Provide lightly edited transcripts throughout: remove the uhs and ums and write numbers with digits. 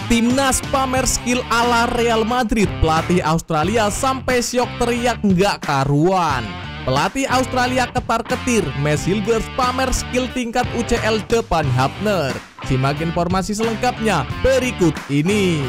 Timnas pamer skill ala Real Madrid, pelatih Australia sampai syok teriak nggak karuan. Pelatih Australia ketar-ketir, Meshilgers pamer skill tingkat UCL depan Hafner. Simak informasi selengkapnya berikut ini.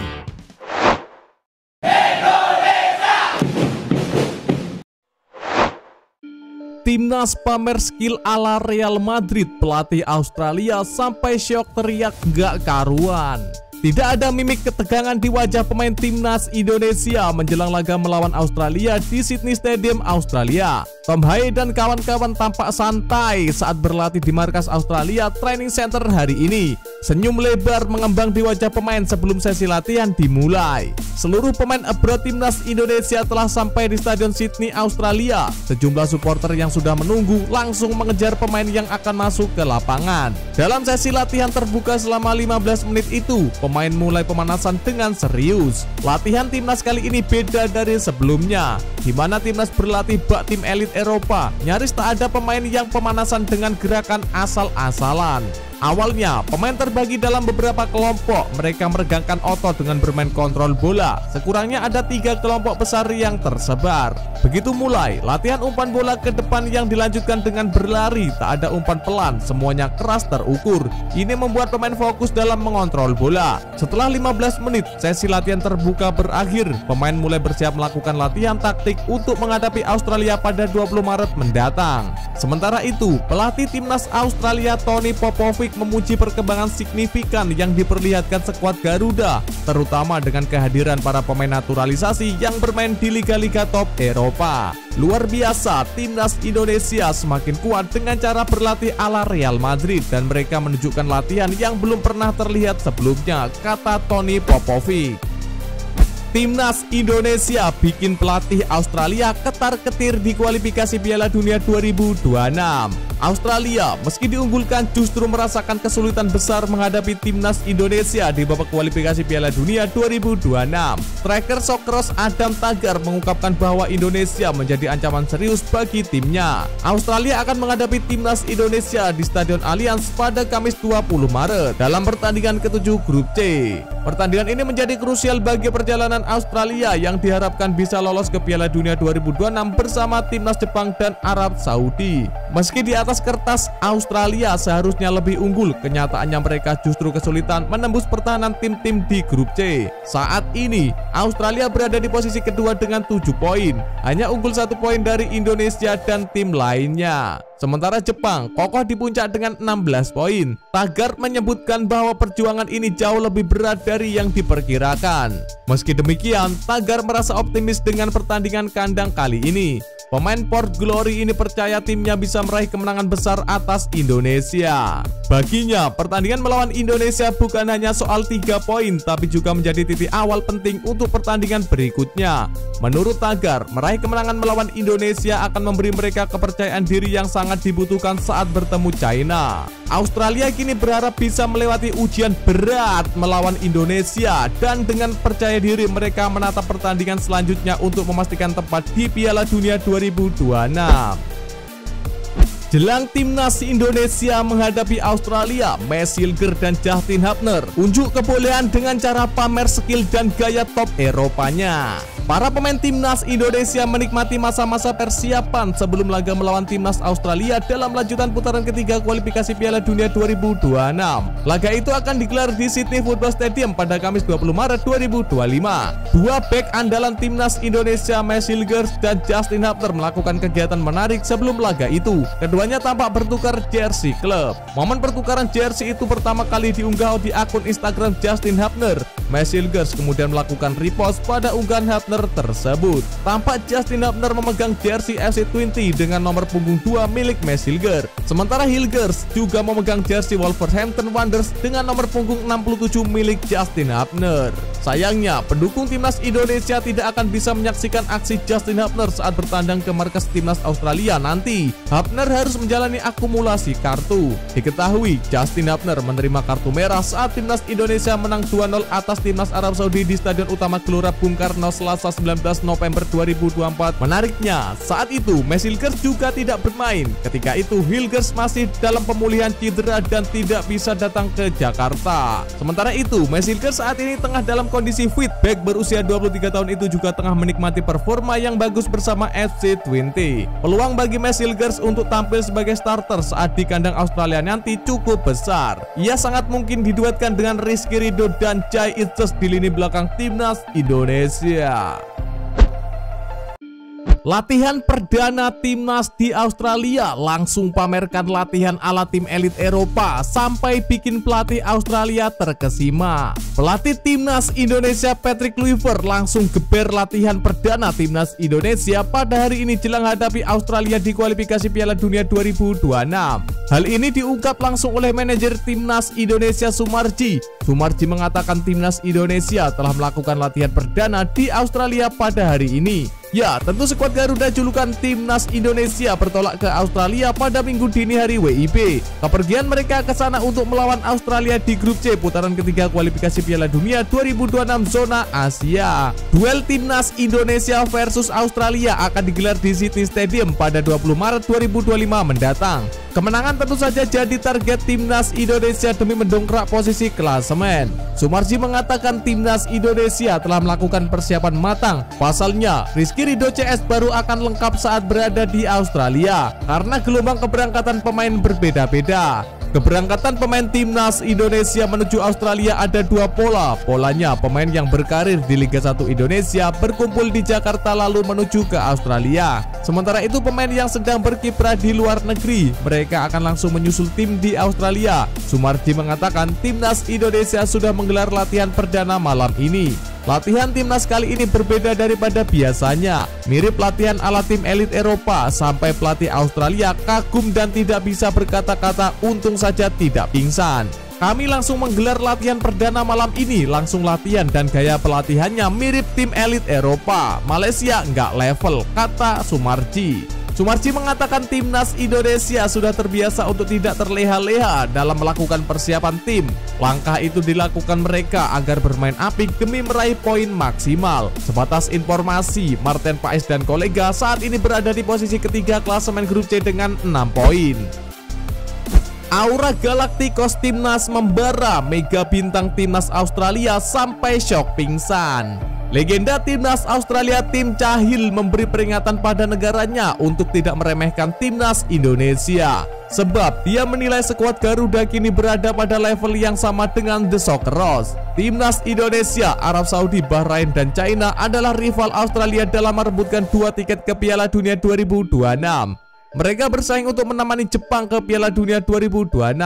Timnas pamer skill ala Real Madrid, pelatih Australia sampai syok teriak nggak karuan. Tidak ada mimik ketegangan di wajah pemain timnas Indonesia menjelang laga melawan Australia di Sydney Stadium, Australia. Tom Haye dan kawan-kawan tampak santai saat berlatih di markas Australia Training Center hari ini. Senyum lebar mengembang di wajah pemain sebelum sesi latihan dimulai. Seluruh pemain abroad timnas Indonesia telah sampai di Stadion Sydney, Australia. Sejumlah supporter yang sudah menunggu langsung mengejar pemain yang akan masuk ke lapangan. Dalam sesi latihan terbuka selama 15 menit itu, pemain mulai pemanasan dengan serius. Latihan timnas kali ini beda dari sebelumnya, di mana timnas berlatih bak tim elit Eropa. Nyaris tak ada pemain yang pemanasan dengan gerakan asal-asalan. Awalnya, pemain terbagi dalam beberapa kelompok. Mereka meregangkan otot dengan bermain kontrol bola. Sekurangnya ada 3 kelompok besar yang tersebar. Begitu mulai, latihan umpan bola ke depan yang dilanjutkan dengan berlari. Tak ada umpan pelan, semuanya keras terukur. Ini membuat pemain fokus dalam mengontrol bola. Setelah 15 menit, sesi latihan terbuka berakhir. Pemain mulai bersiap melakukan latihan taktik untuk menghadapi Australia pada 20 Maret mendatang. Sementara itu, pelatih timnas Australia Tony Popovic memuji perkembangan signifikan yang diperlihatkan skuad Garuda, terutama dengan kehadiran para pemain naturalisasi yang bermain di liga-liga top Eropa. Luar biasa, timnas Indonesia semakin kuat dengan cara berlatih ala Real Madrid dan mereka menunjukkan latihan yang belum pernah terlihat sebelumnya, kata Tony Popovic. Timnas Indonesia bikin pelatih Australia ketar-ketir di kualifikasi Piala Dunia 2026. Australia meski diunggulkan justru merasakan kesulitan besar menghadapi timnas Indonesia di babak kualifikasi Piala Dunia 2026. Striker Sokros Adam Tagar mengungkapkan bahwa Indonesia menjadi ancaman serius bagi timnya. Australia akan menghadapi timnas Indonesia di Stadion Allianz pada Kamis 20 Maret dalam pertandingan ke-7 Grup C. Pertandingan ini menjadi krusial bagi perjalanan Australia yang diharapkan bisa lolos ke Piala Dunia 2026 bersama timnas Jepang dan Arab Saudi. Meski di atas kertas Australia seharusnya lebih unggul, kenyataannya mereka justru kesulitan menembus pertahanan tim-tim di Grup C. Saat ini, Australia berada di posisi kedua dengan 7 poin, hanya unggul 1 poin dari Indonesia dan tim lainnya. Sementara Jepang kokoh di puncak dengan 16 poin. Tagar menyebutkan bahwa perjuangan ini jauh lebih berat dari yang diperkirakan. Meski demikian, Tagar merasa optimis dengan pertandingan kandang kali ini. Pemain Port Glory ini percaya timnya bisa meraih kemenangan besar atas Indonesia. Baginya, pertandingan melawan Indonesia bukan hanya soal 3 poin, tapi juga menjadi titik awal penting untuk pertandingan berikutnya. Menurut Tagar, meraih kemenangan melawan Indonesia akan memberi mereka kepercayaan diri yang sangat dibutuhkan saat bertemu China. Australia kini berharap bisa melewati ujian berat melawan Indonesia dan dengan percaya diri mereka menatap pertandingan selanjutnya untuk memastikan tempat di Piala Dunia 2026. Jelang timnas Indonesia menghadapi Australia, Meshilgers dan Justin Hafner unjuk kebolehan dengan cara pamer skill dan gaya top Eropanya. Para pemain timnas Indonesia menikmati masa-masa persiapan sebelum laga melawan timnas Australia dalam lanjutan putaran ketiga kualifikasi Piala Dunia 2026. Laga itu akan digelar di Sydney Football Stadium pada Kamis 20 Maret 2025. Dua bek andalan timnas Indonesia, Meshilgers dan Justin Hafner, melakukan kegiatan menarik sebelum laga itu. Keduanya tampak bertukar jersey klub. Momen pertukaran jersey itu pertama kali diunggah di akun Instagram Justin Hafner. Meshilgers kemudian melakukan repost pada unggahan Hafner tersebut. Tampak Justin Hafner memegang jersey FC20 dengan nomor punggung 2 milik Meshilgers. Sementara Hilgers juga memegang jersey Wolverhampton Wanderers dengan nomor punggung 67 milik Justin Hafner. Sayangnya, pendukung timnas Indonesia tidak akan bisa menyaksikan aksi Justin Hubner saat bertandang ke markas timnas Australia nanti. Hubner harus menjalani akumulasi kartu. Diketahui, Justin Hubner menerima kartu merah saat timnas Indonesia menang 2-0 atas timnas Arab Saudi di Stadion Utama Gelora Bung Karno Selasa 19 November 2024. Menariknya, saat itu Max Hilgers juga tidak bermain. Ketika itu Hilgers masih dalam pemulihan cedera dan tidak bisa datang ke Jakarta. Sementara itu, Max Hilgers saat ini tengah dalam kondisi fit. Bek berusia 23 tahun itu juga tengah menikmati performa yang bagus bersama FC Twente. Peluang bagi Max Hilgers untuk tampil sebagai starter saat di kandang Australia nanti cukup besar. Ia sangat mungkin diduetkan dengan Rizky Ridho dan Jai Itzes di lini belakang timnas Indonesia. Latihan perdana timnas di Australia, langsung pamerkan latihan ala tim elit Eropa sampai bikin pelatih Australia terkesima. Pelatih timnas Indonesia Patrick Kluivert langsung geber latihan perdana timnas Indonesia pada hari ini jelang hadapi Australia di kualifikasi Piala Dunia 2026. Hal ini diungkap langsung oleh manajer timnas Indonesia Sumarji. Sumarji mengatakan timnas Indonesia telah melakukan latihan perdana di Australia pada hari ini. Ya, tentu skuad Garuda julukan timnas Indonesia bertolak ke Australia pada Minggu dini hari WIB. Kepergian mereka ke sana untuk melawan Australia di grup C putaran ketiga kualifikasi Piala Dunia 2026 zona Asia. Duel timnas Indonesia versus Australia akan digelar di Sydney Stadium pada 20 Maret 2025 mendatang. Kemenangan tentu saja jadi target timnas Indonesia demi mendongkrak posisi klasemen. Sumarji mengatakan timnas Indonesia telah melakukan persiapan matang. Pasalnya, Rizky Ridho CS baru akan lengkap saat berada di Australia karena gelombang keberangkatan pemain berbeda-beda. Keberangkatan pemain timnas Indonesia menuju Australia ada dua pola. Polanya, pemain yang berkarir di Liga 1 Indonesia berkumpul di Jakarta lalu menuju ke Australia. Sementara itu pemain yang sedang berkiprah di luar negeri, mereka akan langsung menyusul tim di Australia. Sumarji mengatakan timnas Indonesia sudah menggelar latihan perdana malam ini. Latihan timnas kali ini berbeda daripada biasanya. Mirip latihan ala tim elit Eropa, sampai pelatih Australia kagum dan tidak bisa berkata-kata, untung saja tidak pingsan. Kami langsung menggelar latihan perdana malam ini, langsung latihan dan gaya pelatihannya mirip tim elit Eropa. Malaysia nggak level, kata Sumarji. Sumarji mengatakan timnas Indonesia sudah terbiasa untuk tidak terleha-leha dalam melakukan persiapan tim. Langkah itu dilakukan mereka agar bermain apik demi meraih poin maksimal. Sebatas informasi, Martin Paes dan kolega saat ini berada di posisi ketiga klasemen grup C dengan 6 poin. Aura Galacticos timnas membara, mega bintang timnas Australia sampai syok pingsan. Legenda timnas Australia Tim Cahill memberi peringatan pada negaranya untuk tidak meremehkan timnas Indonesia. Sebab dia menilai skuad Garuda kini berada pada level yang sama dengan The Socceroos. Timnas Indonesia, Arab Saudi, Bahrain, dan China adalah rival Australia dalam merebutkan 2 tiket ke Piala Dunia 2026. Mereka bersaing untuk menemani Jepang ke Piala Dunia 2026.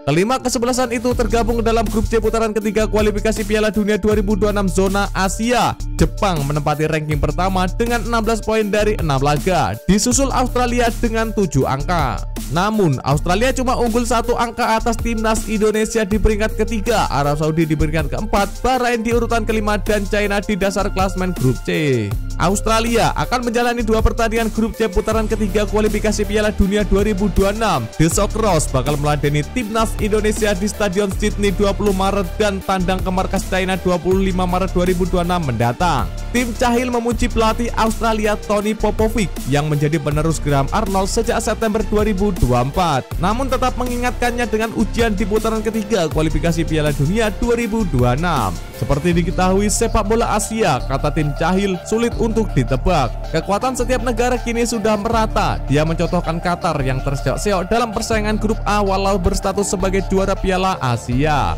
Kelima kesebelasan itu tergabung dalam grup C putaran ketiga kualifikasi Piala Dunia 2026 zona Asia. Jepang menempati ranking pertama dengan 16 poin dari 6 laga, disusul Australia dengan 7 angka. Namun, Australia cuma unggul 1 angka atas timnas Indonesia di peringkat ketiga, Arab Saudi di peringkat keempat, Bahrain di urutan kelima, dan China di dasar klasemen grup C. Australia akan menjalani 2 pertandingan grup C putaran ketiga kualifikasi Piala Dunia 2026. The Socceroos bakal meladeni timnas Indonesia di Stadion Sydney 20 Maret dan tandang ke markas China 25 Maret 2026 mendatang. Tim Cahill memuji pelatih Australia Tony Popovic yang menjadi penerus Graham Arnold sejak September 2024. Namun tetap mengingatkannya dengan ujian di putaran ketiga kualifikasi Piala Dunia 2026. Seperti diketahui, sepak bola Asia, kata Tim Cahill, sulit untuk ditebak. Kekuatan setiap negara kini sudah merata. Dia mencontohkan Qatar yang terseok-seok dalam persaingan grup A walau berstatus sebagai juara Piala Asia.